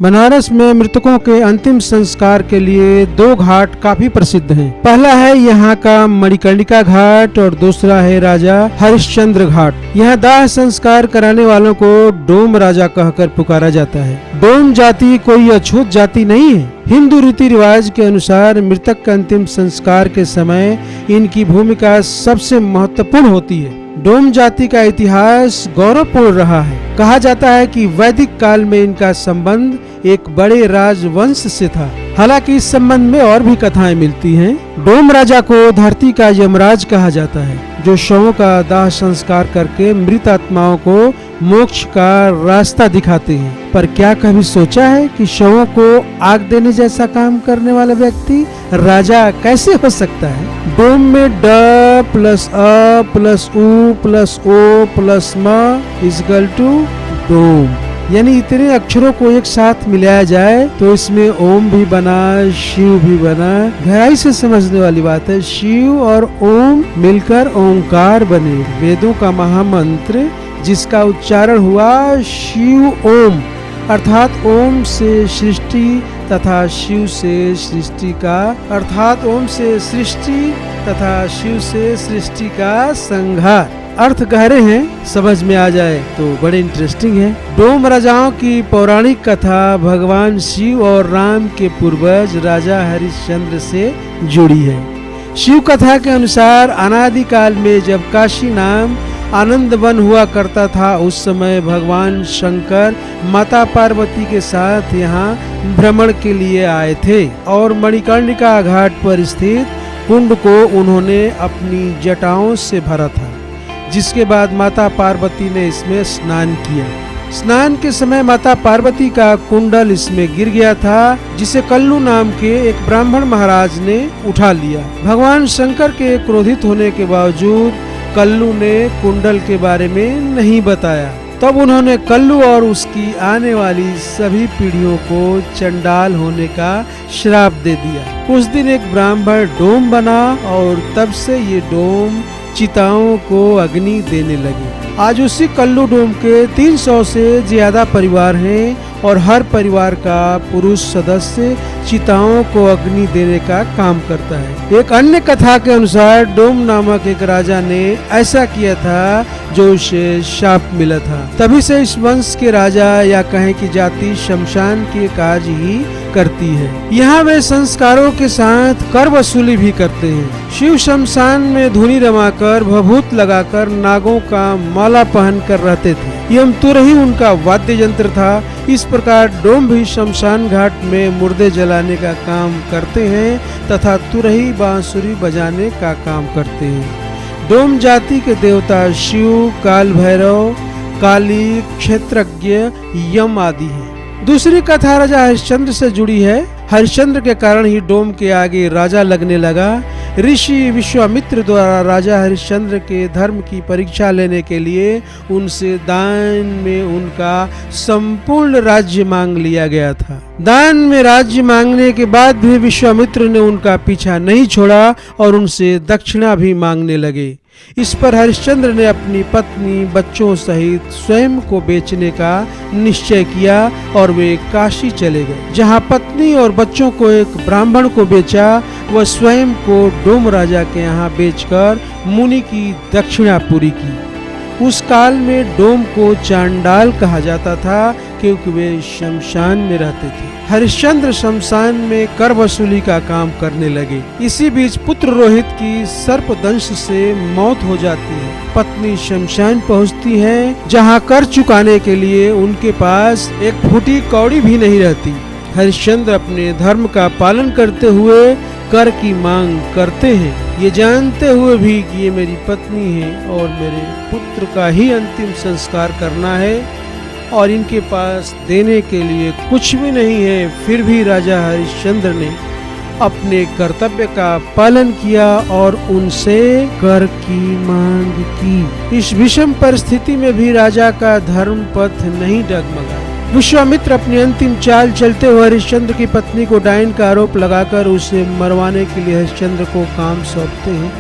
बनारस में मृतकों के अंतिम संस्कार के लिए दो घाट काफी प्रसिद्ध हैं। पहला है यहाँ का मणिकर्णिका घाट और दूसरा है राजा हरिश्चंद्र घाट। यहाँ दाह संस्कार कराने वालों को डोम राजा कहकर पुकारा जाता है। डोम जाति कोई अछूत जाति नहीं है। हिंदू रीति रिवाज के अनुसार मृतक के अंतिम संस्कार के समय इनकी भूमिका सबसे महत्वपूर्ण होती है। डोम जाति का इतिहास गौरवपूर्ण रहा है। कहा जाता है कि वैदिक काल में इनका संबंध एक बड़े राजवंश से था। हालांकि इस संबंध में और भी कथाएं मिलती हैं। डोम राजा को धरती का यमराज कहा जाता है, जो शवों का दाह संस्कार करके मृत आत्माओं को मोक्ष का रास्ता दिखाते हैं। पर क्या कभी सोचा है कि शवों को आग देने जैसा काम करने वाला व्यक्ति राजा कैसे हो सकता है? डोम में ड प्लस अ प्लस उ प्लस ओ प्लस म इक्वल टू डोम, यानी इतने अक्षरों को एक साथ मिलाया जाए तो इसमें ओम भी बना, शिव भी बना। गहराई से समझने वाली बात है। शिव और ओम मिलकर ओंकार बने। वेदों का महामंत्र जिसका उच्चारण हुआ शिव ओम, अर्थात ओम से सृष्टि तथा शिव से सृष्टि का, अर्थात ओम से सृष्टि तथा शिव से सृष्टि का संहार। अर्थ गहरे हैं, समझ में आ जाए तो बड़े इंटरेस्टिंग है। डोम राजाओं की पौराणिक कथा भगवान शिव और राम के पूर्वज राजा हरिश्चंद्र से जुड़ी है। शिव कथा के अनुसार अनादि काल में जब काशी नाम आनंद वन हुआ करता था, उस समय भगवान शंकर माता पार्वती के साथ यहाँ भ्रमण के लिए आए थे और मणिकर्णिका घाट पर स्थित कुंड को उन्होंने अपनी जटाओं से भरा था, जिसके बाद माता पार्वती ने इसमें स्नान किया। स्नान के समय माता पार्वती का कुंडल इसमें गिर गया था, जिसे कल्लू नाम के एक ब्राह्मण महाराज ने उठा लिया। भगवान शंकर के क्रोधित होने के बावजूद कल्लू ने कुंडल के बारे में नहीं बताया। तब उन्होंने कल्लू और उसकी आने वाली सभी पीढ़ियों को चंडाल होने का श्राप दे दिया। उस दिन एक ब्राह्मण डोम बना और तब से ये डोम चिताओं को अग्नि देने लगे। आज उसी कल्लू डोम के 300 से ज्यादा परिवार हैं और हर परिवार का पुरुष सदस्य चिताओं को अग्नि देने का काम करता है। एक अन्य कथा के अनुसार डोम नामक एक राजा ने ऐसा किया था जो उसे शाप मिला था। तभी से इस वंश के राजा या कहें कि जाति शमशान के काज ही करती है। यहाँ वे संस्कारों के साथ कर वसूली भी करते हैं। शिव शमशान में धुनी रमाकर भभूत लगाकर नागों का माला पहन कर रहते थे। यम तुरही उनका वाद्य यंत्र था। इस प्रकार डोम भी शमशान घाट में मुर्दे जलाने का काम करते हैं तथा तुरही बांसुरी बजाने का काम करते हैं। डोम जाति के देवता शिव, काल भैरव, काली, क्षेत्रज्ञ, यम आदि हैं। दूसरी कथा राजा हरिश्चंद्र से जुड़ी है। हरिश्चंद्र के कारण ही डोम के आगे राजा लगने लगा। ऋषि विश्वामित्र द्वारा राजा हरिश्चंद्र के धर्म की परीक्षा लेने के लिए उनसे दान में उनका संपूर्ण राज्य मांग लिया गया था। दान में राज्य मांगने के बाद भी विश्वामित्र ने उनका पीछा नहीं छोड़ा और उनसे दक्षिणा भी मांगने लगे। इस पर हरिश्चंद्र ने अपनी पत्नी, बच्चों सहित स्वयं को बेचने का निश्चय किया और वे काशी चले गए, जहां पत्नी और बच्चों को एक ब्राह्मण को बेचा। वह स्वयं को डोम राजा के यहाँ बेचकर मुनि की दक्षिणा पूरी की। उस काल में डोम को चांडाल कहा जाता था, क्योंकि वे शमशान में रहते थे। हरिश्चंद्र शमशान में कर वसूली का काम करने लगे। इसी बीच पुत्र रोहित की सर्पदंश से मौत हो जाती है। पत्नी शमशान पहुंचती है, जहां कर चुकाने के लिए उनके पास एक फूटी कौड़ी भी नहीं रहती। हरिश्चंद्र अपने धर्म का पालन करते हुए कर की मांग करते हैं, ये जानते हुए भी कि ये मेरी पत्नी है और मेरे पुत्र का ही अंतिम संस्कार करना है और इनके पास देने के लिए कुछ भी नहीं है। फिर भी राजा हरिश्चंद्र ने अपने कर्तव्य का पालन किया और उनसे कर की मांग की। इस विषम परिस्थिति में भी राजा का धर्म पथ नहीं डगमगा। विश्वामित्र अपनी अंतिम चाल चलते हुए हरिश्चंद्र की पत्नी को डायन का आरोप लगाकर उसे मरवाने के लिए हरिश्चंद्र को काम सौंपते हैं।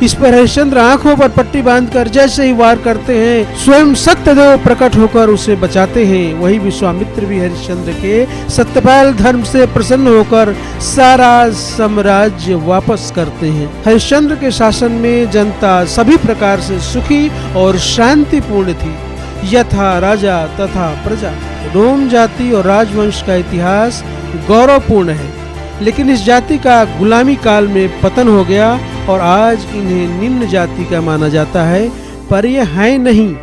इस पर हरिश्चंद्र आंखों पर पट्टी बांधकर जैसे ही वार करते हैं, स्वयं सत्यदेव प्रकट होकर उसे बचाते हैं। वही विश्वामित्र भी हरिश्चंद्र के सत्यपाल धर्म से प्रसन्न होकर सारा साम्राज्य वापस करते हैं। हरिश्चंद्र के शासन में जनता सभी प्रकार से सुखी और शांतिपूर्ण थी। यथा राजा तथा प्रजा। रोम जाति और राजवंश का इतिहास गौरवपूर्ण है, लेकिन इस जाति का गुलामी काल में पतन हो गया और आज इन्हें निम्न जाति का माना जाता है, पर ये है नहीं।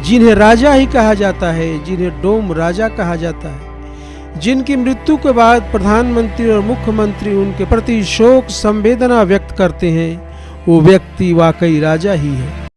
जिन्हें राजा ही कहा जाता है, जिन्हें डोम राजा कहा जाता है, जिनकी मृत्यु के बाद प्रधानमंत्री और मुख्यमंत्री उनके प्रति शोक संवेदना व्यक्त करते हैं, वो व्यक्ति वाकई राजा ही है।